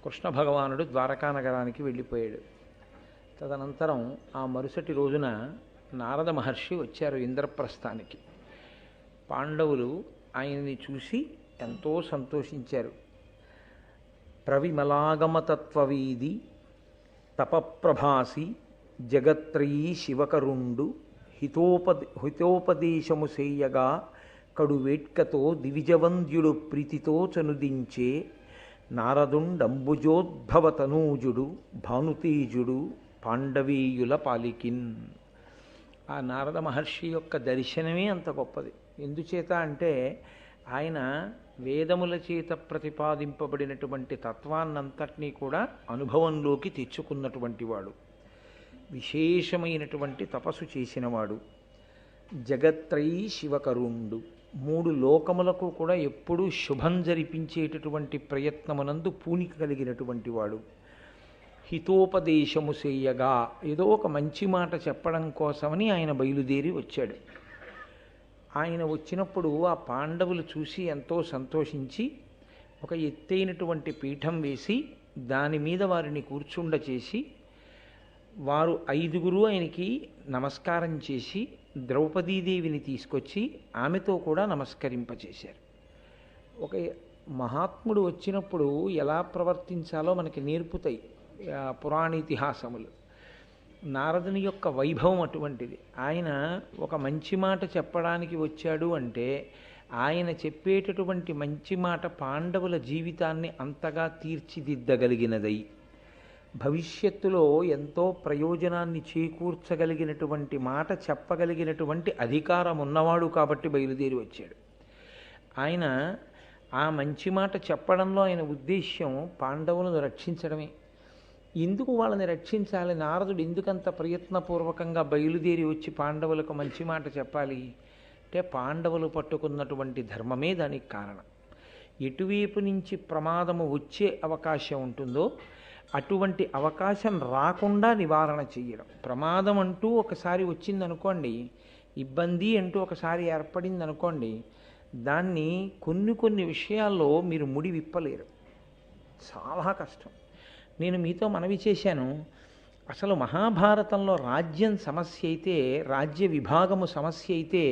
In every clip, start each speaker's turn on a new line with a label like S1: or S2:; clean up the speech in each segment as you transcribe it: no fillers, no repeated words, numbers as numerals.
S1: కృష్ణ భగవానుడు ద్వారకా నగరానికి వెళ్ళిపోయాడు. తదనంతరం ఆ మరుసటి రోజున నారద మహర్షి వచ్చారు ఇంద్రప్రస్థానికి. పాండవులు ఆయన్ని చూసి ఎంతో సంతోషించారు. ప్రవిమలాగమతత్వవీది తపప్రభాసి జగత్రయీ శివకరుండు హితోపదేశము సేయగా కడువేట్కతో దివిజవంద్యుడు ప్రీతితో చనుదించే నారదుండంబుజోద్భవతనూజుడు భానుతేజుడు పాండవీయుల పాలికిన్. ఆ నారద మహర్షి యొక్క దర్శనమే అంత గొప్పది. ఎందుచేత అంటే ఆయన వేదముల చేత ప్రతిపాదింపబడినటువంటి తత్వాన్నంతటినీ కూడా అనుభవంలోకి తెచ్చుకున్నటువంటి వాడు, విశేషమైనటువంటి తపస్సు చేసినవాడు, జగత్రయీ శివకరుండు, మూడు లోకములకు కూడా ఎప్పుడూ శుభం జరిపించేటటువంటి ప్రయత్నమునందు పూనిక కలిగినటువంటి వాడు, హితోపదేశము చేయగా ఏదో ఒక మంచి మాట చెప్పడం కోసమని ఆయన బయలుదేరి వచ్చాడు. ఆయన వచ్చినప్పుడు ఆ పాండవులు చూసి ఎంతో సంతోషించి ఒక ఎత్తైనటువంటి పీఠం వేసి దాని మీద వారిని కూర్చుండచేసి వారు 5గురు ఆయనకి నమస్కారం చేసి ద్రౌపదీదేవిని తీసుకొచ్చి ఆమెతో కూడా నమస్కరింపచేశారు. ఒక మహాత్ముడు వచ్చినప్పుడు ఎలా ప్రవర్తించాలో మనకి నేర్పుతాయి పురాణేతిహాసములు. నారదుని యొక్క వైభవం అటువంటిది. ఆయన ఒక మంచి మాట చెప్పడానికి వచ్చాడు అంటే ఆయన చెప్పేటటువంటి మంచి మాట పాండవుల జీవితాన్ని అంతగా తీర్చిదిద్దగలిగినదై భవిష్యత్తులో ఎంతో ప్రయోజనాన్ని చేకూర్చగలిగినటువంటి మాట చెప్పగలిగినటువంటి అధికారం ఉన్నవాడు కాబట్టి బయలుదేరి వచ్చాడు. ఆయన ఆ మంచి మాట చెప్పడంలో ఆయన ఉద్దేశ్యం పాండవులను రక్షించడమే. ఎందుకు వాళ్ళని రక్షించాలి? నారదుడు ఎందుకంత ప్రయత్నపూర్వకంగా బయలుదేరి వచ్చి పాండవులకు మంచి మాట చెప్పాలి అంటే పాండవులు పట్టుకున్నటువంటి ధర్మమే దానికి కారణం. ఎటువైపు నుంచి ప్రమాదము వచ్చే అవకాశం ఉంటుందో అటువంటి అవకాశం రాకుండా నివారణ చేయడం. ప్రమాదం అంటూ ఒకసారి వచ్చిందనుకోండి, ఇబ్బంది అంటూ ఒకసారి ఏర్పడిందనుకోండి, దాన్ని కొన్ని విషయాల్లో మీరు ముడి విప్పలేరు, చాలా కష్టం. నేను మీతో మనవి చేశాను, అసలు మహాభారతంలో రాజ్యం సమస్య అయితే, రాజ్య విభాగము సమస్య అయితే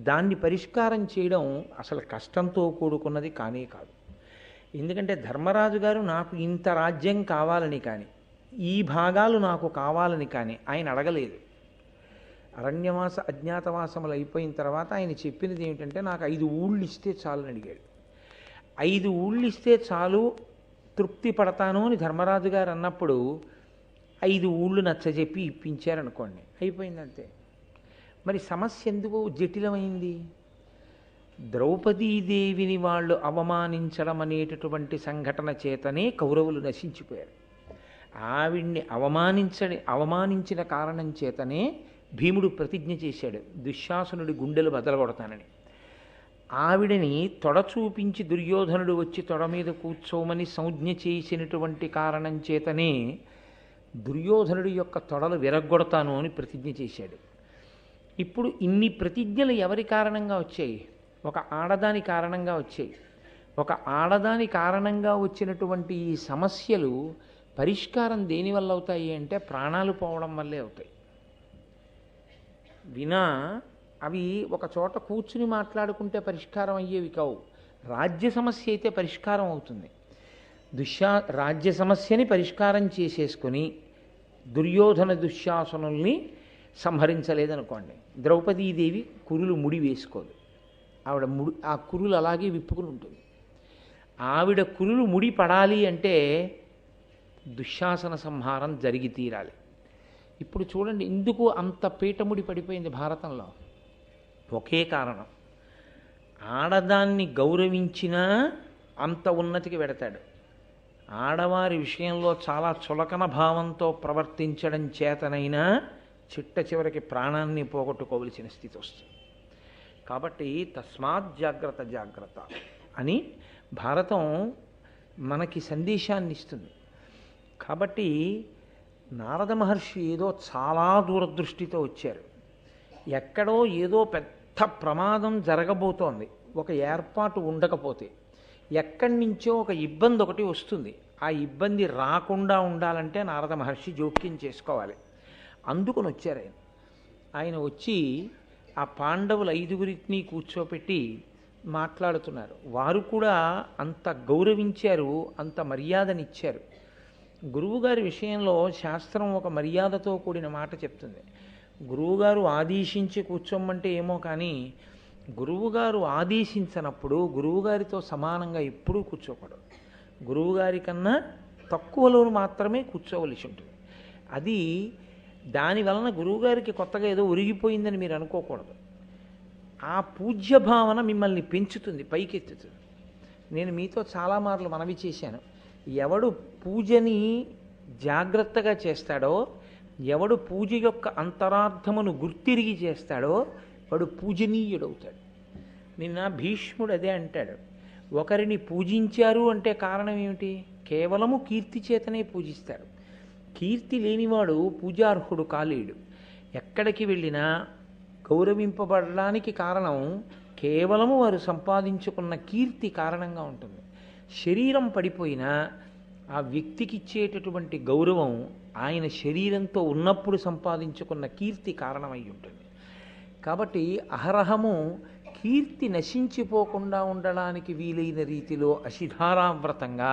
S1: దాన్ని పరిష్కారం చేయడం అసలు కష్టంతో కూడుకున్నది కానే కాదు. ఎందుకంటే ధర్మరాజు గారు నాకు ఇంత రాజ్యం కావాలని కానీ, ఈ భాగాలు నాకు కావాలని కానీ ఆయన అడగలేదు. అరణ్యవాస అజ్ఞాతవాసములు అయిపోయిన తర్వాత ఆయన చెప్పినది ఏమిటంటే నాకు 5 ఊళ్ళు ఇస్తే చాలు అని అడిగాడు. 5 ఊళ్ళు ఇస్తే చాలు, తృప్తి పడతాను అని ధర్మరాజు గారు అన్నప్పుడు 5 ఊళ్ళు నచ్చజెప్పి ఇప్పించారనుకోండి, అయిపోయిందంతే. మరి సమస్య ఎందుకు జటిలమైంది? ద్రౌపదీదేవిని వాళ్ళు అవమానించడం అనేటటువంటి సంఘటన చేతనే కౌరవులు నశించిపోయారు. ఆవిడ్ని అవమానించిన కారణం చేతనే భీముడు ప్రతిజ్ఞ చేశాడు దుశ్శాసనుడి గుండెలు బదలగొడతానని. ఆవిడని తొడ చూపించి దుర్యోధనుడు వచ్చి తొడ మీద కూర్చోమని సంజ్ఞ చేసినటువంటి కారణం చేతనే దుర్యోధనుడి యొక్క తొడలు విరగ్గొడతాను అని ప్రతిజ్ఞ చేశాడు. ఇప్పుడు ఇన్ని ప్రతిజ్ఞలు ఎవరి కారణంగా వచ్చాయి? ఒక ఆడదాని కారణంగా వచ్చాయి. ఒక ఆడదాని కారణంగా వచ్చినటువంటి ఈ సమస్యలు పరిష్కారం దేనివల్ల అవుతాయి అంటే ప్రాణాలు పోవడం వల్లే అవుతాయి. అవి ఒక చోట కూర్చుని మాట్లాడుకుంటే పరిష్కారం అయ్యేవి కావు. రాజ్య సమస్య అయితే పరిష్కారం అవుతుంది. రాజ్య సమస్యని పరిష్కారం చేసేసుకుని దుర్యోధన దుశ్శాసనుల్ని సంహరించలేదనుకోండి, ద్రౌపదీదేవి కురులు ముడి వేసుకోదు. ఆవిడ ఆ కురులు అలాగే విప్పుకుని ఉంటుంది. ఆవిడ కురులు ముడి పడాలి అంటే దుశ్శాసన సంహారం జరిగి తీరాలి. ఇప్పుడు చూడండి ఎందుకు అంత పీఠముడి పడిపోయింది భారతంలో. ఒకే కారణం, ఆడదాన్ని గౌరవించినా అంత ఉన్నతికి వెడతాడు. ఆడవారి విషయంలో చాలా చులకన భావంతో ప్రవర్తించడం చేతనైనా చిట్ట చివరికి ప్రాణాన్ని పోగొట్టుకోవలసిన స్థితి వస్తుంది. కాబట్టి తస్మాత్ జాగ్రత్త అని భారతం మనకి సందేశాన్ని ఇస్తుంది. కాబట్టి నారద మహర్షి ఏదో చాలా దూరదృష్టితో వచ్చారు. ఎక్కడో ఏదో పెద్ద ప్రమాదం జరగబోతోంది, ఒక ఏర్పాటు ఉండకపోతే ఎక్కడి నుంచో ఒక ఇబ్బంది ఒకటి వస్తుంది, ఆ ఇబ్బంది రాకుండా ఉండాలంటే నారద మహర్షి జోక్యం చేసుకోవాలి. అందుకుని వచ్చారు ఆయన. ఆయన వచ్చి ఆ పాండవులు 5గురిని కూర్చోపెట్టి మాట్లాడుతున్నారు. వారు కూడా అంత గౌరవించారు, అంత మర్యాదనిచ్చారు. గురువుగారి విషయంలో శాస్త్రం ఒక మర్యాదతో కూడిన మాట చెప్తుంది. గురువుగారు ఆదేశించి కూర్చోమంటే ఏమో కానీ గురువుగారు ఆదేశించినప్పుడు గురువుగారితో సమానంగా ఎప్పుడూ కూర్చోకూడదు. గురువుగారి కన్నా తక్కువలో మాత్రమే కూర్చోవలసి ఉంటుంది. అది దానివలన గురువుగారికి కొత్తగా ఏదో ఒరిగిపోయిందని మీరు అనుకోకూడదు. ఆ పూజ్య భావన మిమ్మల్ని పెంచుతుంది, పైకెత్తుతుంది. నేను మీతో చాలా మార్లు మనవి చేశాను. ఎవడు పూజని జాగ్రత్తగా చేస్తాడో, ఎవడు పూజ యొక్క అంతరార్థమును గుర్తిరిగి చేస్తాడో వాడు పూజనీయుడవుతాడు. నిన్న భీష్ముడు అదే అంటాడు. ఒకరిని పూజించారు అంటే కారణం ఏమిటి? కేవలము కీర్తి చేతనే పూజిస్తాడు. కీర్తి లేనివాడు పూజార్హుడు కాలేడు. ఎక్కడికి వెళ్ళినా గౌరవింపబడడానికి కారణం కేవలము వారు సంపాదించుకున్న కీర్తి కారణంగా ఉంటుంది. శరీరం పడిపోయినా ఆ వ్యక్తికి ఇచ్చేటటువంటి గౌరవం ఆయన శరీరంతో ఉన్నప్పుడు సంపాదించుకున్న కీర్తి కారణమై ఉంటుంది. కాబట్టి అహరహము కీర్తి నశించిపోకుండా ఉండడానికి వీలైన రీతిలో అశిధారావ్రతంగా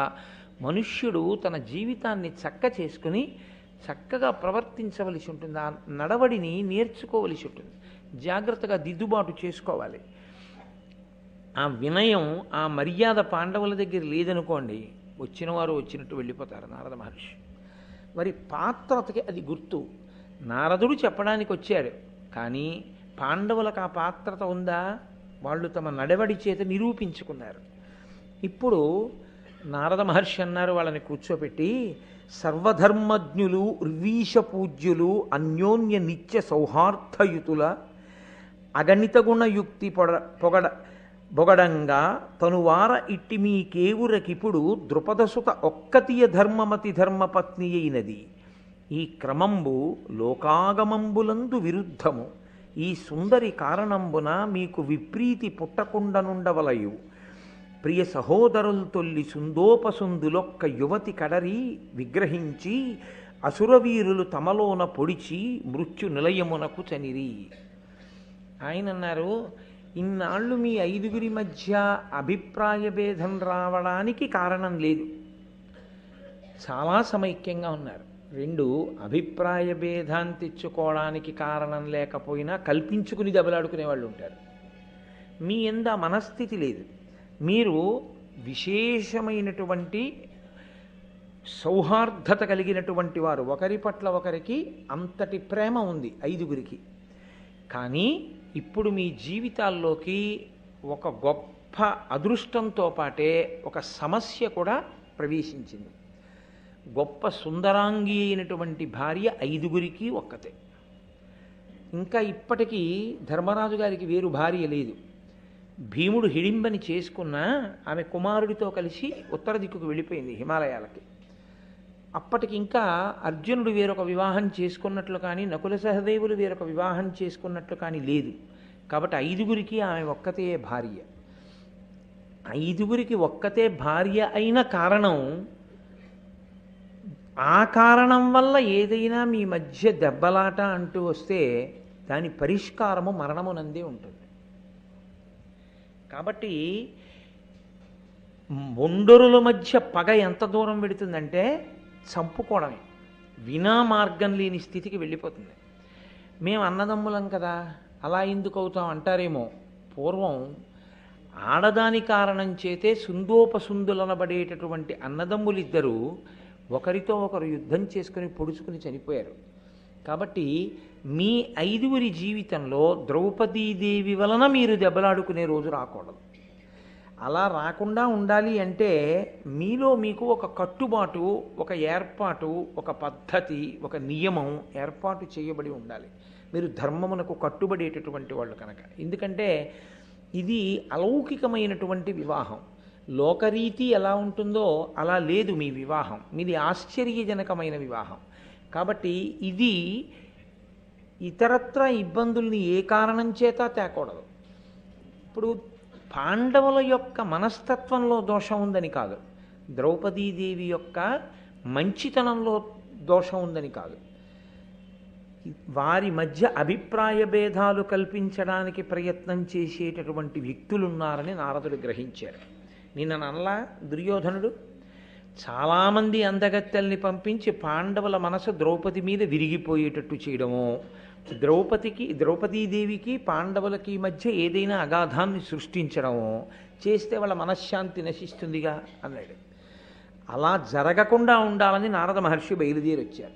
S1: మనుష్యుడు తన జీవితాన్ని చేసుకుని చక్కగా ప్రవర్తించవలసి ఉంటుంది. ఆ నడవడిని నేర్చుకోవలసి ఉంటుంది. జాగ్రత్తగా దిద్దుబాటు చేసుకోవాలి. ఆ వినయం, ఆ మర్యాద పాండవుల దగ్గర లేదనుకోండి, వచ్చిన వారు వచ్చినట్టు వెళ్ళిపోతారు నారద మహర్షి. మరి పాత్రతకి అది గుర్తు. నారదుడు చెప్పడానికి వచ్చాడు, కానీ పాండవులకు ఆ పాత్రత ఉందా? వాళ్ళు తమ నడవడి చేత నిరూపించుకున్నారు. ఇప్పుడు నారద మహర్షి అన్నారు వాళ్ళని కూర్చోపెట్టి, సర్వధర్మజ్ఞులు ఉర్వీష పూజ్యులు అన్యోన్య నిత్య సౌహార్దయుతుల అగణిత గుణయుక్తి బొగడంగా తనువార ఇట్టి మీ కేవురకిప్పుడు ద్రుపదసుత ఒక్కతియ ధర్మమతి ధర్మపత్ని అయినది. ఈ క్రమంబు లోకాగమంబులందు విరుద్ధము. ఈ సుందరి కారణంబున మీకు విప్రీతి పుట్టకుండనుండవలయు. ప్రియ సహోదరులు తొల్లి సుందోపసుందులొక్క యువతి కడరి విగ్రహించి అసురవీరులు తమలోన పొడిచి మృత్యు నిలయమునకు చనిరి. ఆయన అన్నారు, ఇన్నాళ్ళు మీ 5గురి మధ్య అభిప్రాయ భేదం రావడానికి కారణం లేదు. చాలా సమైక్యంగా ఉన్నారు. 2 అభిప్రాయ భేదాన్ని తెచ్చుకోవడానికి కారణం లేకపోయినా కల్పించుకుని దెబ్బలాడుకునే వాళ్ళు ఉంటారు. మీ యందు ఆ మనస్థితి లేదు. మీరు విశేషమైనటువంటి సౌహార్దత కలిగినటువంటి వారు. ఒకరి పట్ల ఒకరికి అంతటి ప్రేమ ఉంది 5గురికి. కానీ ఇప్పుడు మీ జీవితాల్లోకి ఒక గొప్ప అదృష్టంతో పాటే ఒక సమస్య కూడా ప్రవేశించింది. గొప్ప సుందరాంగి అయినటువంటి భార్య 5గురికి ఒక్కతే. ఇంకా ఇప్పటికీ ధర్మరాజు గారికి వేరు భార్య లేదు. భీముడు హిడింబని చేసుకున్న ఆమె కుమారుడితో కలిసి ఉత్తర దిక్కుకు వెళ్ళిపోయింది, హిమాలయాలకి. అప్పటికి ఇంకా అర్జునుడు వేరొక వివాహం చేసుకున్నట్లు కానీ నకుల సహదేవులు వేరొక వివాహం చేసుకున్నట్లు కానీ లేదు. కాబట్టి 5గురికి ఆమె ఒక్కతే భార్య. 5గురికి ఒక్కతే భార్య అయిన కారణం, ఆ కారణం వల్ల ఏదైనా మీ మధ్య దెబ్బలాట అంటూ వస్తే దాని పరిష్కారము మరణమునందే ఉంటుంది. కాబట్టి ఒండరుల మధ్య పగ ఎంత దూరం పెడుతుందంటే చంపుకోవడమే. వినా మార్గం లేని స్థితికి వెళ్ళిపోతుంది. మేము అన్నదమ్ములం కదా, అలా ఎందుకు అవుతాం అంటారేమో. పూర్వం ఆడదాని కారణం చేతే సుందోపసుందులనబడేటటువంటి అన్నదమ్ములిద్దరూ ఒకరితో ఒకరు యుద్ధం చేసుకుని పొడుచుకుని చనిపోయారు. కాబట్టి మీ 5గురి జీవితంలో ద్రౌపదీదేవి వలన మీరు దెబ్బలాడుకునే రోజు రాకూడదు. అలా రాకుండా ఉండాలి అంటే మీలో మీకు ఒక కట్టుబాటు, ఒక ఏర్పాటు, ఒక పద్ధతి, ఒక నియమం ఏర్పాటు చేయబడి ఉండాలి. మీరు ధర్మమునకు కట్టుబడేటటువంటి వాళ్ళు కనుక. ఎందుకంటే ఇది అలౌకికమైనటువంటి వివాహం. లోకరీతి ఎలా ఉంటుందో అలా లేదు మీ వివాహం. మీది ఆశ్చర్యజనకమైన వివాహం. కాబట్టి ఇది ఇతరత్ర ఇబ్బందుల్ని ఏ కారణం చేత తేకూడదు. ఇప్పుడు పాండవుల యొక్క మనస్తత్వంలో దోషం ఉందని కాదు, ద్రౌపదీదేవి యొక్క మంచితనంలో దోషం ఉందని కాదు. వారి మధ్య అభిప్రాయ భేదాలు కల్పించడానికి ప్రయత్నం చేసేటటువంటి వ్యక్తులున్నారని నారదుడు గ్రహించారు. నిన్న నల్లా దుర్యోధనుడు చాలామంది అందగత్తెల్ని పంపించి పాండవుల మనసు ద్రౌపది మీద విరిగిపోయేటట్టు చేయడము, ద్రౌపదీదేవికి పాండవులకి మధ్య ఏదైనా అగాధాన్ని సృష్టించడము చేస్తే వాళ్ళ మనశ్శాంతి నశిస్తుందిగా అన్నాడు. అలా జరగకుండా ఉండాలని నారద మహర్షి బయలుదేరి వచ్చారు.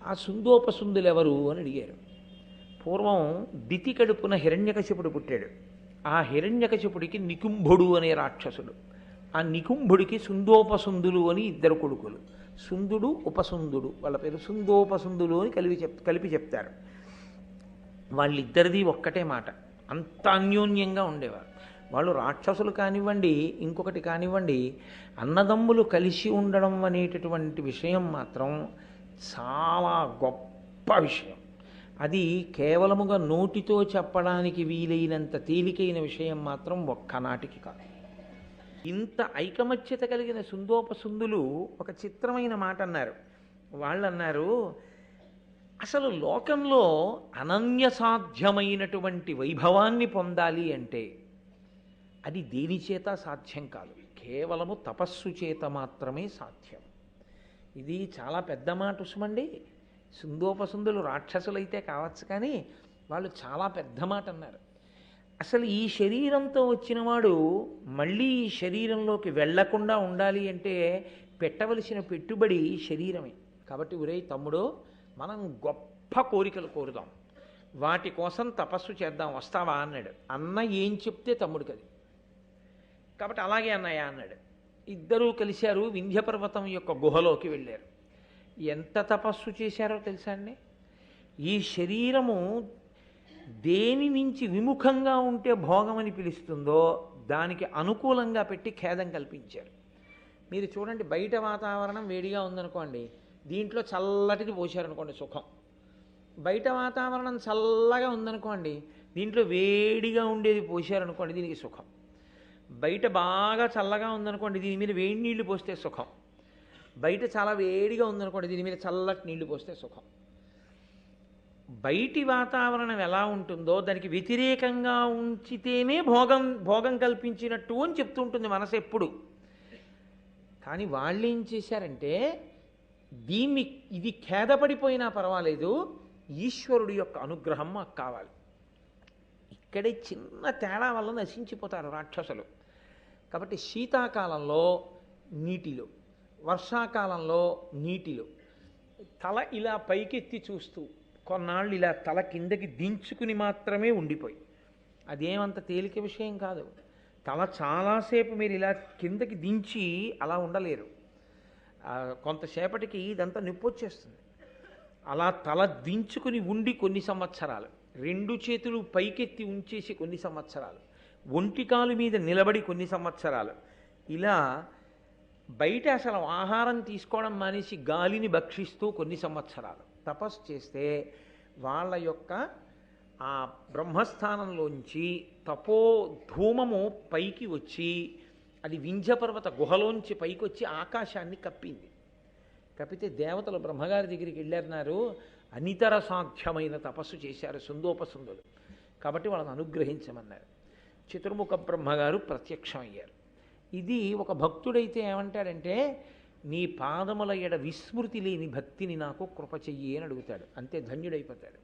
S1: ఆ సుందోపసుందులు ఎవరు అని అడిగారు. పూర్వం దితి కడుపున హిరణ్యకశిపుడు పుట్టాడు. ఆ హిరణ్యకశిపుడికి నికుంభుడు అనే రాక్షసుడు, ఆ నికుంభుడికి సుందోపసుందులు అని ఇద్దరు కొడుకులు. సుందుడు ఉపసుందుడు, వాళ్ళ పేరు సుందోపసుందులు అని కలిపి చెప్తారు. వాళ్ళిద్దరిది ఒక్కటే మాట, అంత అన్యోన్యంగా ఉండేవారు. వాళ్ళు రాక్షసులు కానివ్వండి, ఇంకొకటి కానివ్వండి, అన్నదమ్ములు కలిసి ఉండడం అనేటటువంటి విషయం మాత్రం చాలా గొప్ప విషయం. అది కేవలముగా నోటితో చెప్పడానికి వీలైనంత తేలికైన విషయం మాత్రం ఒక్కనాటికి కాదు. ఇంత ఐకమత్యత కలిగిన సుందోపసుందులు ఒక చిత్రమైన మాట అన్నారు. వాళ్ళు అన్నారు, అసలు లోకంలో అనన్యసాధ్యమైనటువంటి వైభవాన్ని పొందాలి అంటే అది దేని చేత సాధ్యం కాదు, కేవలము తపస్సు చేత మాత్రమే సాధ్యం. ఇది చాలా పెద్ద మాట ఉసుమండి. సుందోపసుందులు రాక్షసులైతే కావచ్చు, కానీ వాళ్ళు చాలా పెద్ద మాట అన్నారు. అసలు ఈ శరీరంతో వచ్చినవాడు మళ్ళీ ఈ శరీరంలోకి వెళ్లకుండా ఉండాలి అంటే పెట్టవలసిన పెట్టుబడి శరీరమే. కాబట్టి ఒరేయ్ తమ్ముడు, మనం గొప్ప కోరికలు కోరుదాం, వాటి కోసం తపస్సు చేద్దాం, వస్తావా అన్నాడు. అన్న ఏం చెప్తే తమ్ముడికి అది. కాబట్టి అలాగే అన్నయ్య అన్నాడు. ఇద్దరూ కలిశారు, వింధ్యపర్వతం యొక్క గుహలోకి వెళ్ళారు. ఎంత తపస్సు చేశారో తెలుసా అండి. ఈ శరీరము దేని నుంచి విముఖంగా ఉంటే భోగమని పిలుస్తుందో దానికి అనుకూలంగా పెట్టి ఖేదం కల్పించారు. మీరు చూడండి, బయట వాతావరణం వేడిగా ఉందనుకోండి, దీంట్లో చల్లటిది పోశారనుకోండి సుఖం. బయట వాతావరణం చల్లగా ఉందనుకోండి, దీంట్లో వేడిగా ఉండేది పోశారనుకోండి, దీనికి సుఖం. బయట బాగా చల్లగా ఉందనుకోండి, దీని మీద వేడి నీళ్లు పోస్తే సుఖం. బయట చాలా వేడిగా ఉందనుకోండి, దీని మీద చల్లటి నీళ్లు పోస్తే సుఖం. బయటి వాతావరణం ఎలా ఉంటుందో దానికి వ్యతిరేకంగా ఉంచితేనే భోగం కల్పించినట్టు అని చెప్తుంటుంది మనసు ఎప్పుడు. కానీ వాళ్ళు ఏం చేశారంటే, ఇది ఖేదపడిపోయినా పర్వాలేదు, ఈశ్వరుడి యొక్క అనుగ్రహం మాకు కావాలి. ఇక్కడే చిన్న తేడా వల్ల నశించిపోతారు రాక్షసులు. కాబట్టి శీతాకాలంలో నీటిలో, వర్షాకాలంలో నీటిలో తల ఇలా పైకెత్తి చూస్తూ కొన్నాళ్ళు ఇలా తల కిందకి దించుకుని మాత్రమే ఉండిపోయి, అదేమంత తేలిక విషయం కాదు. తల చాలాసేపు మీరు ఇలా కిందకి దించి అలా ఉండలేరు, కొంతసేపటికి ఇదంతా నొప్పి వచ్చేస్తుంది. అలా తల దించుకుని ఉండి కొన్ని సంవత్సరాలు, రెండు చేతులు పైకెత్తి ఉంచేసి కొన్ని సంవత్సరాలు, ఒంటికాలు మీద నిలబడి కొన్ని సంవత్సరాలు, ఇలా బయట అసలు ఆహారం తీసుకోవడం మానేసి గాలిని భక్షిస్తూ కొన్ని సంవత్సరాలు తపస్సు చేస్తే వాళ్ళ యొక్క ఆ బ్రహ్మస్థానంలోంచి తపో ధూమము పైకి వచ్చి అది వింధ్యపర్వత గుహలోంచి పైకి వచ్చి ఆకాశాన్ని కప్పింది. కప్పితే దేవతలు బ్రహ్మగారి దగ్గరికి వెళ్ళారన్నారు, అనితర సాధ్యమైన తపస్సు చేశారు సుందోపసుందులు, కాబట్టి వాళ్ళని అనుగ్రహించమన్నారు. చతుర్ముఖ బ్రహ్మగారు ప్రత్యక్షమయ్యారు. ఇది ఒక భక్తుడైతే ఏమంటాడంటే, నీ పాదముల ఎడ విస్మృతి లేని భక్తిని నాకు కృప చెయ్యి అని అడుగుతాడు, అంతే ధన్యుడైపోతాడు.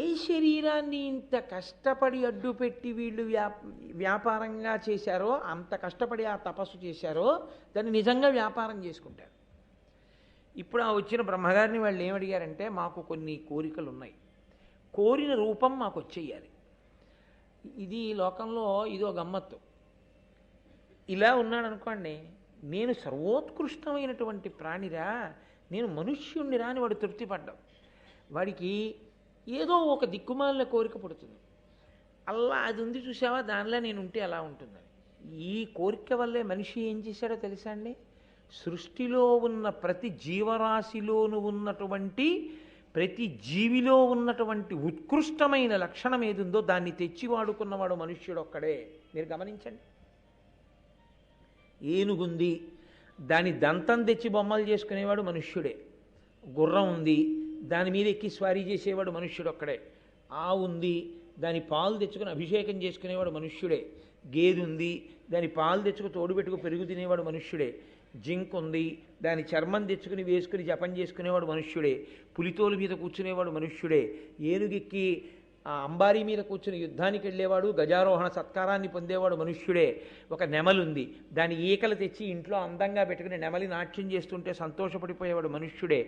S1: ఏ శరీరాన్ని ఇంత కష్టపడి అడ్డుపెట్టి వీళ్ళు వ్యాపారంగా చేశారో, అంత కష్టపడి ఆ తపస్సు చేశారో దాన్ని నిజంగా వ్యాపారం చేసుకుంటారు. ఇప్పుడు ఆ వచ్చిన బ్రహ్మగారిని వాళ్ళు ఏమడిగారంటే, మాకు కొన్ని కోరికలు ఉన్నాయి, కోరిన రూపం మాకు వచ్చేయాలి. ఇది లోకంలో ఇదో గమ్మత్తు. ఇలా ఉన్నాడు అనుకోండి, నేను సర్వోత్కృష్టమైనటువంటి ప్రాణిరా, నేను మనుష్యుణ్ణిరా అని వాడు తృప్తిపడ్డాం. వాడికి ఏదో ఒక దిక్కుమాలిన కోరిక పుడుతుంది, అలా అది ఉంది చూసావా, దానిలో నేను ఉంటే ఎలా ఉంటుందని. ఈ కోరిక వల్లే మనిషి ఏం చేశాడో తెలుసా అండి, సృష్టిలో ఉన్న ప్రతి జీవరాశిలోనూ ఉన్నటువంటి ప్రతి జీవిలో ఉన్నటువంటి ఉత్కృష్టమైన లక్షణం ఏదుందో దాన్ని తెచ్చి వాడుకున్నవాడు మనుష్యుడు ఒక్కడే. మీరు గమనించండి, ఏనుగుంది, దాని దంతం తెచ్చి బొమ్మలు చేసుకునేవాడు మనుష్యుడే. గుర్రం ఉంది, దాని మీద ఎక్కి స్వారీ చేసేవాడు మనుష్యుడు ఒక్కడే. ఆవు ఉంది, దాని పాలు తెచ్చుకుని అభిషేకం చేసుకునేవాడు మనుష్యుడే. గేదె ఉంది, దాని పాలు తెచ్చుకు తోడు పెట్టుకు పెరుగు తినేవాడు మనుష్యుడే. జింక్ ఉంది, దాని చర్మం తెచ్చుకుని వేసుకుని జపం చేసుకునేవాడు మనుష్యుడే. పులితోలు మీద కూర్చునేవాడు మనుష్యుడే. ఏనుగెక్కి ఆ అంబారీ మీద కూర్చుని యుద్ధానికి వెళ్ళేవాడు, గజారోహణ సత్కారాన్ని పొందేవాడు మనుష్యుడే. ఒక నెమలుంది, దాని ఈకలు తెచ్చి ఇంట్లో అందంగా పెట్టుకుని నెమలి నాట్యం చేస్తుంటే సంతోషపడిపోయేవాడు మనుష్యుడే.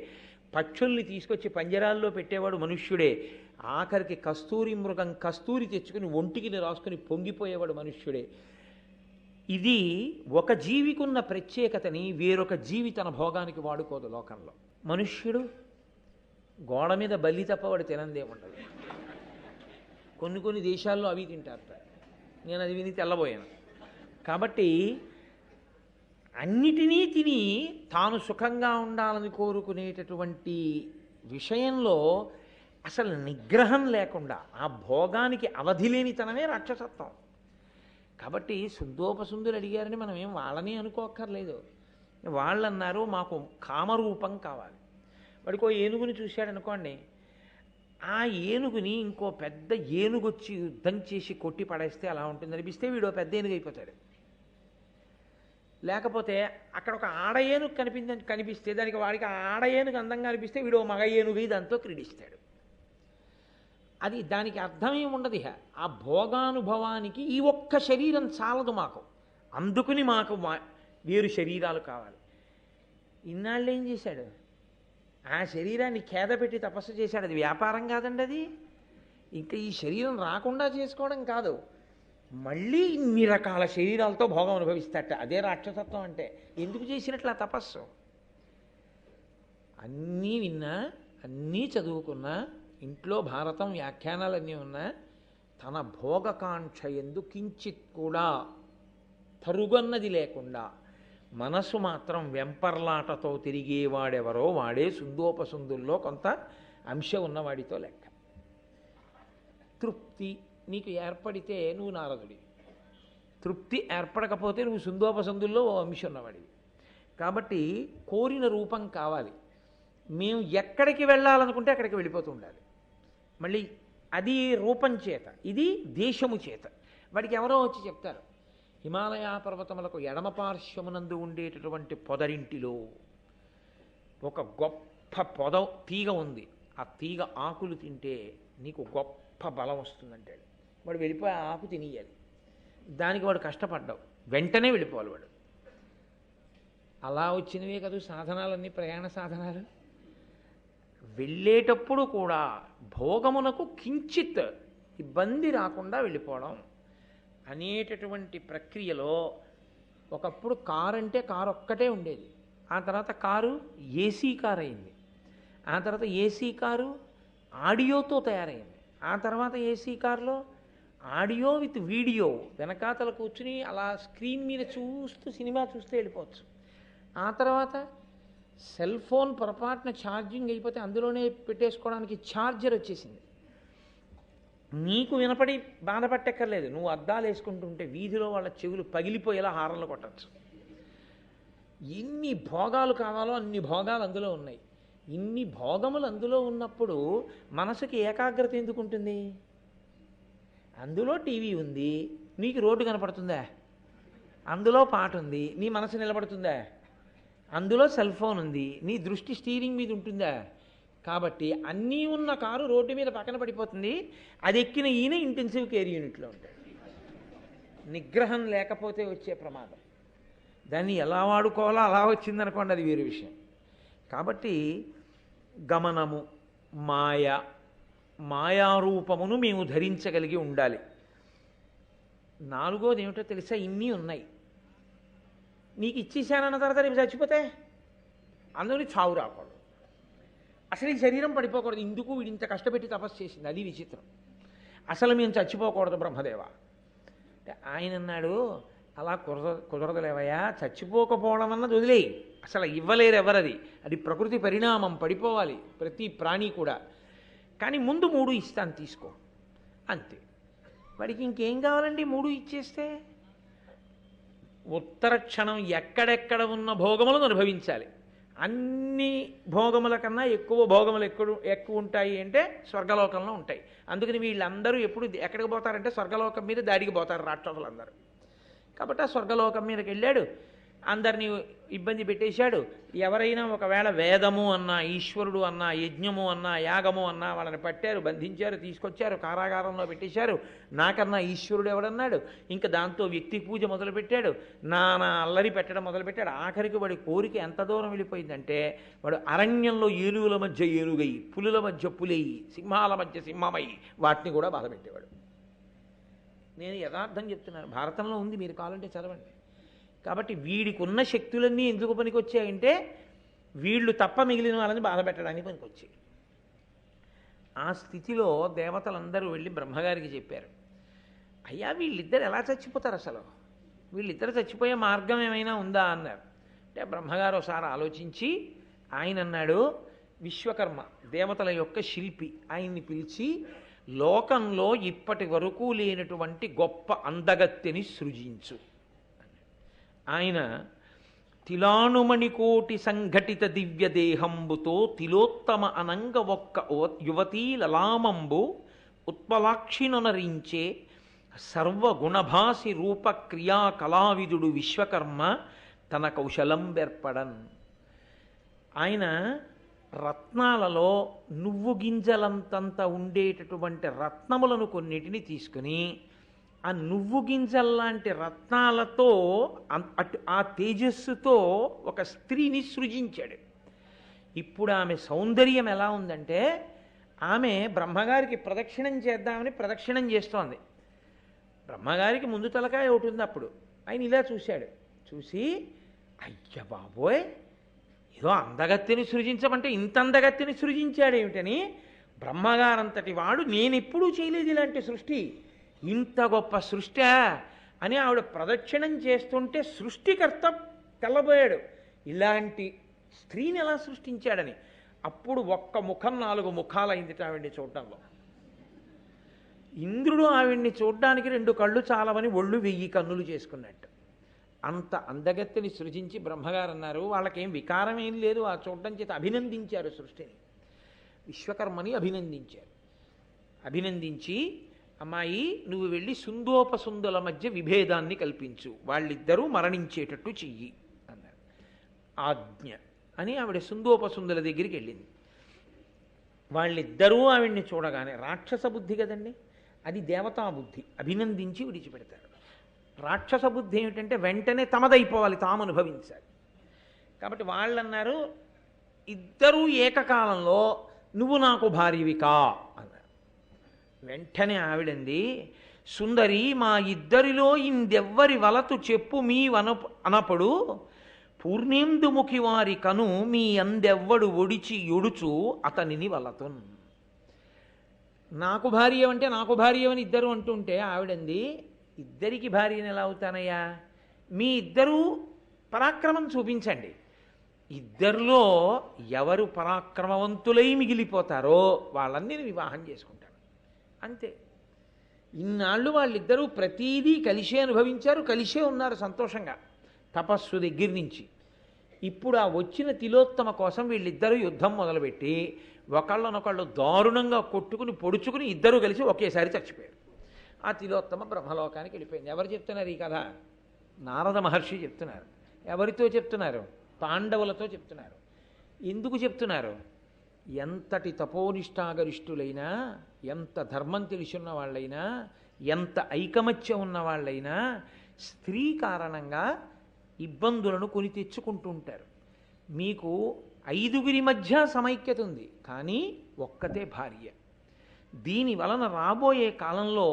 S1: పక్షుల్ని తీసుకొచ్చి పంజరాల్లో పెట్టేవాడు మనుష్యుడే. ఆఖరికి కస్తూరి మృగం కస్తూరి తెచ్చుకుని ఒంటికి రాసుకుని పొంగిపోయేవాడు మనుష్యుడే. ఇది ఒక జీవికున్న ప్రత్యేకతని వేరొక జీవి తన భోగానికి వాడుకోదు లోకంలో. మనుష్యుడు గోడ మీద బల్లి తప్ప వాడు తినందేముండదు. కొన్ని దేశాల్లో అవి తింటారట. నేను అది విని తెల్లబోయాను. కాబట్టి అన్నిటినీ తిని తాను సుఖంగా ఉండాలని కోరుకునేటటువంటి విషయంలో అసలు నిగ్రహం లేకుండా ఆ భోగానికి అవధి లేనితనమే రాక్షసత్వం. కాబట్టి సుందోపసుందులు అడిగారని మనం ఏం వాళ్ళని అనుకోక్కర్లేదు. వాళ్ళు అన్నారు మాకు కామరూపం కావాలి. వాడికో ఏనుగుని చూశాడు అనుకోండి, ఆ ఏనుగుని ఇంకో పెద్ద ఏనుగొచ్చి యుద్ధం చేసి కొట్టి పడేస్తే అలా ఉంటుంది అనిపిస్తే వీడు పెద్ద ఏనుగు అయిపోతాడు. లేకపోతే అక్కడ ఒక ఆడ ఏనుగు కనిపిస్తే వాడికి ఆ ఆడ ఏనుగు అందంగా అనిపిస్తే వీడు మగ ఏనుగు దాంతో క్రీడిస్తాడు. అది దానికి అర్థమేమి ఉండదు. ఆ భోగానుభవానికి ఈ ఒక్క శరీరం చాలదు మాకు, అందుకుని మాకు వేరు శరీరాలు కావాలి. ఇన్నాళ్ళు ఏం చేశాడు? ఆ శరీరాన్ని ఖేద పెట్టి తపస్సు చేశాడు. అది వ్యాపారం కాదండి. అది ఇంకా ఈ శరీరం రాకుండా చేసుకోవడం కాదు, మళ్ళీ ఇన్ని రకాల శరీరాలతో భోగం అనుభవిస్తాట. అదే రాక్షసత్వం అంటే. ఎందుకు చేసినట్లు ఆ తపస్సు? అన్నీ విన్నా, అన్నీ చదువుకున్నా, ఇంట్లో భారతం వ్యాఖ్యానాలన్నీ ఉన్నా, తన భోగకాంక్ష ఎందు కించిత్ కూడా తరుగన్నది లేకుండా మనసు మాత్రం వెంపర్లాటతో తిరిగేవాడెవరో వాడే సుందోపసుందుల్లో కొంత అంశం ఉన్నవాడితో లెక్క. తృప్తి నీకు ఏర్పడితే నువ్వు నారదుడి, తృప్తి ఏర్పడకపోతే నువ్వు సుందోపసుందుల్లో ఓ అంశం ఉన్నవాడివి. కాబట్టి కోరిన రూపం కావాలి. మేము ఎక్కడికి వెళ్ళాలనుకుంటే అక్కడికి వెళ్ళిపోతూ ఉండాలి. మళ్ళీ అది రూపం చేత, ఇది దేశము చేత. వాడికి ఎవరో వచ్చి చెప్తారు, హిమాలయ పర్వతములకు ఎడమ పార్శ్వమునందు ఉండేటటువంటి పొదరింటిలో ఒక గొప్ప తీగ ఉంది, ఆ తీగ ఆకులు తింటే నీకు గొప్ప బలం వస్తుందంటాడు. వాడు వెళ్ళిపోయి ఆ ఆకు తినేయాలి. దానికి వాడు కష్టపడ్డావు, వెంటనే వెళ్ళిపోవాలి వాడు. అలా వచ్చినవే కదా సాధనాలన్నీ, ప్రయాణ సాధనాలు. వెళ్ళేటప్పుడు కూడా భోగమునకు కించిత్ ఇబ్బంది రాకుండా వెళ్ళిపోవడం అనేటటువంటి ప్రక్రియలో ఒకప్పుడు కారు అంటే కారు ఒక్కటే ఉండేది. ఆ తర్వాత కారు ఏసీ కారు అయింది. ఆ తర్వాత ఏసీ కారు ఆడియోతో తయారైంది. ఆ తర్వాత ఏసీ కారులో ఆడియో విత్ వీడియో, వెనకాతల కూర్చుని అలా స్క్రీన్ మీద చూస్తూ సినిమా చూస్తూ వెళ్ళిపోవచ్చు. ఆ తర్వాత సెల్ ఫోన్ పొరపాటున ఛార్జింగ్ అయిపోతే అందులోనే పెట్టేసుకోవడానికి ఛార్జర్ వచ్చేసింది. నీకు వినపడి బాధపట్టక్కర్లేదు, నువ్వు అద్దాలు వేసుకుంటుంటే వీధిలో వాళ్ళ చెవులు పగిలిపోయేలా హారన్లు కొట్టచ్చు. ఎన్ని భోగాలు కావాలో అన్ని భోగాలు అందులో ఉన్నాయి. ఇన్ని భోగములు అందులో ఉన్నప్పుడు మనసుకి ఏకాగ్రత ఎందుకు ఉంటుంది? అందులో టీవీ ఉంది, నీకు రోడ్డు కనపడుతుందా? అందులో పాట ఉంది, నీ మనసు నిలబడుతుందా? అందులో సెల్ ఫోన్ ఉంది, నీ దృష్టి స్టీరింగ్ మీద ఉంటుందా? కాబట్టి అన్నీ ఉన్న కారు రోడ్డు మీద పక్కన పడిపోతుంది. అది ఎక్కిన ఈయన ఇంటెన్సివ్ కేర్ యూనిట్లో ఉంటాడు. నిగ్రహం లేకపోతే వచ్చే ప్రమాదం. దాన్ని ఎలా వాడుకోవాలో అలా వచ్చిందనుకోండి, అది వేరే విషయం. కాబట్టి గమనము, మాయారూపమును మేము ధరించగలిగి ఉండాలి. నాలుగోది ఏమిటో తెలుసా? ఇన్ని ఉన్నాయి, నీకు ఇచ్చేసానన్న తర్వాత రేపు చచ్చిపోతే అందులో చావు రాకూడదు. అసలు ఈ శరీరం పడిపోకూడదు. ఇందుకు వీడు ఇంత కష్టపెట్టి తపస్సు చేసింది, అది విచిత్రం. అసలు మేము చచ్చిపోకూడదు బ్రహ్మదేవ అంటే ఆయన అన్నాడు, అలా కుదరదులేవయ్యా, చచ్చిపోకపోవడం అన్నది వదిలేయి. అసలు ఇవ్వలేరు ఎవరది, అది ప్రకృతి పరిణామం, పడిపోవాలి ప్రతి ప్రాణి కూడా. కానీ ముందు 3 ఇస్తాను తీసుకో అంతే. వాడికి ఇంకేం కావాలండి 3 ఇచ్చేస్తే? ఉత్తర క్షణం ఎక్కడెక్కడ ఉన్న భోగములను అనుభవించాలి. అన్ని భోగముల కన్నా ఎక్కువ భోగములు ఎక్కువ ఉంటాయి అంటే స్వర్గలోకంలో ఉంటాయి. అందుకని వీళ్ళందరూ ఎప్పుడు ఎక్కడికి పోతారంటే స్వర్గలోకం మీద దాడికి పోతారు రాక్షసులందరూ. కాబట్టి ఆ స్వర్గలోకం మీదకి వెళ్ళాడు, అందరినీ ఇబ్బంది పెట్టేశాడు. ఎవరైనా ఒకవేళ వేదము అన్నా, ఈశ్వరుడు అన్నా, యజ్ఞము అన్నా, యాగము అన్నా వాళ్ళని పట్టారు, బంధించారు, తీసుకొచ్చారు, కారాగారంలో పెట్టేశారు. నాకన్నా ఈశ్వరుడు ఎవడన్నాడు. ఇంకా దాంతో వ్యక్తి పూజ మొదలుపెట్టాడు, నానా అల్లరి పెట్టడం మొదలుపెట్టాడు. ఆఖరికి వాడి కోరిక ఎంత దూరం వెళ్ళిపోయిందంటే వాడు అరణ్యంలో ఏనుగుల మధ్య ఏనుగై, పులుల మధ్య పులై, సింహాల మధ్య సింహమై వాటిని కూడా బాధపెట్టేవాడు. నేను యథార్థం చెప్తున్నాను, భారతంలో ఉంది, మీరు కావాలంటే చదవండి. కాబట్టి వీడికి ఉన్న శక్తులన్నీ ఎందుకు పనికొచ్చాయంటే వీళ్ళు తప్ప మిగిలిన వాళ్ళని బాధ పెట్టడానికి పనికొచ్చాయి. ఆ స్థితిలో దేవతలందరూ వెళ్ళి బ్రహ్మగారికి చెప్పారు, అయ్యా వీళ్ళిద్దరు ఎలా చచ్చిపోతారు, అసలు వీళ్ళిద్దరు చచ్చిపోయే మార్గం ఏమైనా ఉందా అన్నారు. అంటే బ్రహ్మగారు ఒకసారి ఆలోచించి ఆయన అన్నాడు, విశ్వకర్మ దేవతల యొక్క శిల్పి, ఆయన్ని పిలిచి లోకంలో ఇప్పటి వరకు లేనటువంటి గొప్ప అందగత్తెని సృజించు. ఆయన తిలాణుమణికోటి సంఘటిత దివ్య దేహంబుతో తిలోత్తమ అనంగ ఒక్క యువతీ లలామంబు ఉత్పలాక్షినొనరించే సర్వగుణభాసి రూప క్రియా కళావిదుడు విశ్వకర్మ తన కౌశలం బెర్పడన్. ఆయన రత్నాలలో నువ్వు గింజలంతంత ఉండేటటువంటి రత్నములను కొన్నిటిని తీసుకుని ఆ నువ్వు గింజల్లాంటి రత్నాలతో ఆ తేజస్సుతో ఒక స్త్రీని సృజించాడు. ఇప్పుడు ఆమె సౌందర్యం ఎలా ఉందంటే ఆమె బ్రహ్మగారికి ప్రదక్షిణం చేద్దామని ప్రదక్షిణం చేస్తోంది. బ్రహ్మగారికి ముందు తలకాయ ఒకటి ఉంది. అప్పుడు ఆయన ఇలా చూశాడు, చూసి అయ్య బాబోయ్, ఏదో అందగత్తిని సృజించమంటే ఇంత అందగత్తిని సృజించాడేమిటని, బ్రహ్మగారంతటి వాడు నేనెప్పుడూ చేయలేదు ఇలాంటి సృష్టి, ఇంత గొప్ప సృష్టి అని ఆవిడ ప్రదక్షిణం చేస్తుంటే సృష్టికర్త తెల్లబోయాడు, ఇలాంటి స్త్రీని ఎలా సృష్టించాడని. అప్పుడు ఒక్క ముఖం 4 ముఖాలైంది ఆవిడ్ని చూడటంలో. ఇంద్రుడు ఆవిడ్ని చూడ్డానికి 2 కళ్ళు చాలవని ఒళ్ళు 1000 కన్నులు చేసుకున్నట్టు అంత అందగత్తెని సృజించి బ్రహ్మగారు అన్నారు, వాళ్ళకేం వికారం ఏం లేదు, ఆ చూడటం చేత అభినందించారు సృష్టిని. విశ్వకర్మని అభినందించారు. అభినందించి అమ్మాయి నువ్వు వెళ్ళి సుందోపసుందుల మధ్య విభేదాన్ని కల్పించు, వాళ్ళిద్దరూ మరణించేటట్టు చెయ్యి అన్నారు. ఆజ్ఞ అని ఆవిడ సుందోపసుందుల దగ్గరికి వెళ్ళింది. వాళ్ళిద్దరూ ఆవిడ్ని చూడగానే, రాక్షస బుద్ధి కదండి అది, దేవతా బుద్ధి, అభినందించి విడిచిపెడతారు. రాక్షస బుద్ధి ఏమిటంటే వెంటనే తమదైపోవాలి, తాము అనుభవించాలి. కాబట్టి వాళ్ళన్నారు, ఇద్దరూ ఏకకాలంలో నువ్వు నాకు భార్యవికా అన్నారు. వెంటనే ఆవిడంది, సుందరి మా ఇద్దరిలో ఇందెవ్వరి వలతు చెప్పు మీ అనప్పుడు పూర్ణేందుముఖి వారి కను మీ అందెవ్వడు ఒడిచి ఎడుచు అతనిని వలతున్. నాకు భార్య అంటే నాకు భార్యవని ఇద్దరు అంటుంటే ఆవిడంది, ఇద్దరికి భార్యని ఎలా అవుతానయ్యా, మీ ఇద్దరూ పరాక్రమం చూపించండి, ఇద్దరిలో ఎవరు పరాక్రమవంతులై మిగిలిపోతారో వాళ్ళని నేను వివాహం చేసుకుంటాను అంతే. ఇన్నాళ్ళు వాళ్ళిద్దరూ ప్రతీదీ కలిసే అనుభవించారు, కలిసే ఉన్నారు సంతోషంగా తపస్సు దగ్గర నుంచి. ఇప్పుడు ఆ వచ్చిన తిలోత్తమ కోసం వీళ్ళిద్దరూ యుద్ధం మొదలుపెట్టి ఒకళ్ళనొకళ్ళు దారుణంగా కొట్టుకుని పొడుచుకుని ఇద్దరూ కలిసి ఒకేసారి చచ్చిపోయారు. ఆ తిలోత్తమ బ్రహ్మలోకానికి వెళ్ళిపోయింది. ఎవరు చెప్తున్నారు ఈ కథ? నారద మహర్షి చెప్తున్నారు. ఎవరితో చెప్తున్నారు? పాండవులతో చెప్తున్నారు. ఎందుకు చెప్తున్నారు? ఎంతటి తపోనిష్టాగరిష్ఠులైనా, ఎంత ధర్మం తెలిసిన వాళ్ళైనా, ఎంత ఐకమత్యం ఉన్న వాళ్ళైనా స్త్రీ కారణంగా ఇబ్బందులను కొని తెచ్చుకుంటూ ఉంటారు. మీకు 5గురి మధ్య సమైక్యత ఉంది, కానీ ఒక్కతే భార్య. దీని వలన రాబోయే కాలంలో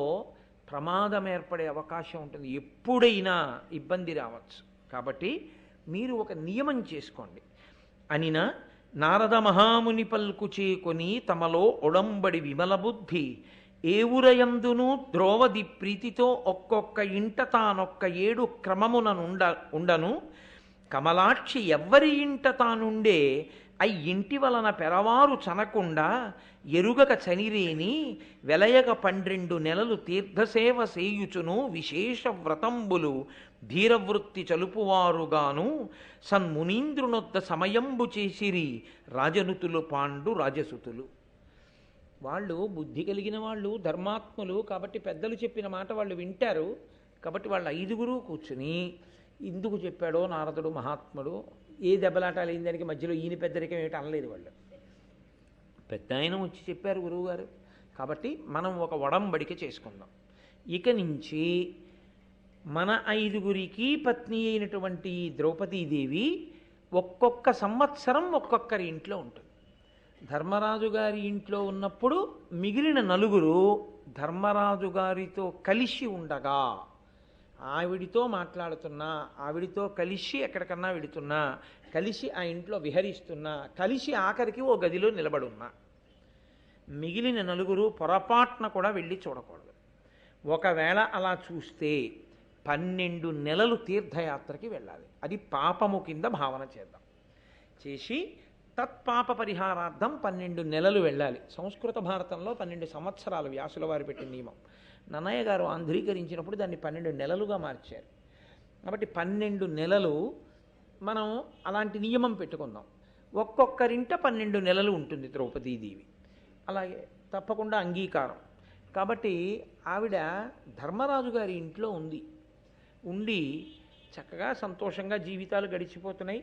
S1: ప్రమాదం ఏర్పడే అవకాశం ఉంటుంది, ఎప్పుడైనా ఇబ్బంది రావచ్చు. కాబట్టి మీరు ఒక నియమం చేసుకోండి అనిన నారద మహాముని పల్కు చేకొని తమలో ఒడంబడి విమల బుద్ధి ఏవురయందును ద్రోవది ప్రీతితో ఒక్కొక్క ఇంట తానొక్క 7 క్రమముననుండను కమలాక్షి ఎవ్వరి ఇంట తానుండే ఇంటి వలన పెరవారు చనకుండా ఎరుగక చనిరేని వెలయక 12 నెలలు తీర్థసేవ సేయుచును విశేష వ్రతంబులు ధీరవృత్తి చలుపువారుగాను సన్మునీంద్రునొద్ద సమయంబు చేసిరి రాజనుతులు పాండు రాజసుతులు. వాళ్ళు బుద్ధి కలిగిన వాళ్ళు, ధర్మాత్ములు కాబట్టి పెద్దలు చెప్పిన మాట వాళ్ళు వింటారు. కాబట్టి వాళ్ళు 5గురు కూర్చుని ఎందుకు చెప్పాడో నారదుడు మహాత్ముడు, ఏ దెబ్బలాటాలు అయిన దానికి మధ్యలో ఈయన పెద్దరికం ఏమిటి అనలేదు వాళ్ళు. పెద్ద ఆయన వచ్చి చెప్పారు గురువుగారు. కాబట్టి మనం ఒక ఒడంబడిక చేసుకుందాం. ఇక నుంచి మన 5గురికి పత్ని అయినటువంటి ద్రౌపదీదేవి ఒక్కొక్క సంవత్సరం ఒక్కొక్కరి ఇంట్లో ఉంటుంది. ధర్మరాజు గారి ఇంట్లో ఉన్నప్పుడు మిగిలిన 4 ధర్మరాజు గారితో కలిసి ఉండగా, ఆవిడితో మాట్లాడుతున్నా, ఆవిడితో కలిసి ఎక్కడికన్నా వెడుతున్నా, కలిసి ఆ ఇంట్లో విహరిస్తున్నా, కలిసి ఆఖరికి ఓ గదిలో నిలబడున్నా, మిగిలిన 4 పొరపాటున కూడా వెళ్ళి చూడకూడదు. ఒకవేళ అలా చూస్తే 12 నెలలు తీర్థయాత్రకి వెళ్ళాలి. అది పాపము కింద భావన చేద్దాం. చేసి తత్పాప పరిహారార్థం 12 నెలలు వెళ్ళాలి. సంస్కృత భారతంలో 12 సంవత్సరాలు వ్యాసుల వారు పెట్టిన నియమం. నన్నయ్య గారు ఆంధ్రీకరించినప్పుడు దాన్ని 12 నెలలుగా మార్చారు. కాబట్టి 12 నెలలు మనం అలాంటి నియమం పెట్టుకుందాం. ఒక్కొక్కరింట 12 నెలలు ఉంటుంది ద్రౌపదీదేవి. అలాగే తప్పకుండా అంగీకారం. కాబట్టి ఆవిడ ధర్మరాజు గారి ఇంట్లో ఉండి చక్కగా సంతోషంగా జీవితాలు గడిచిపోతున్నాయి.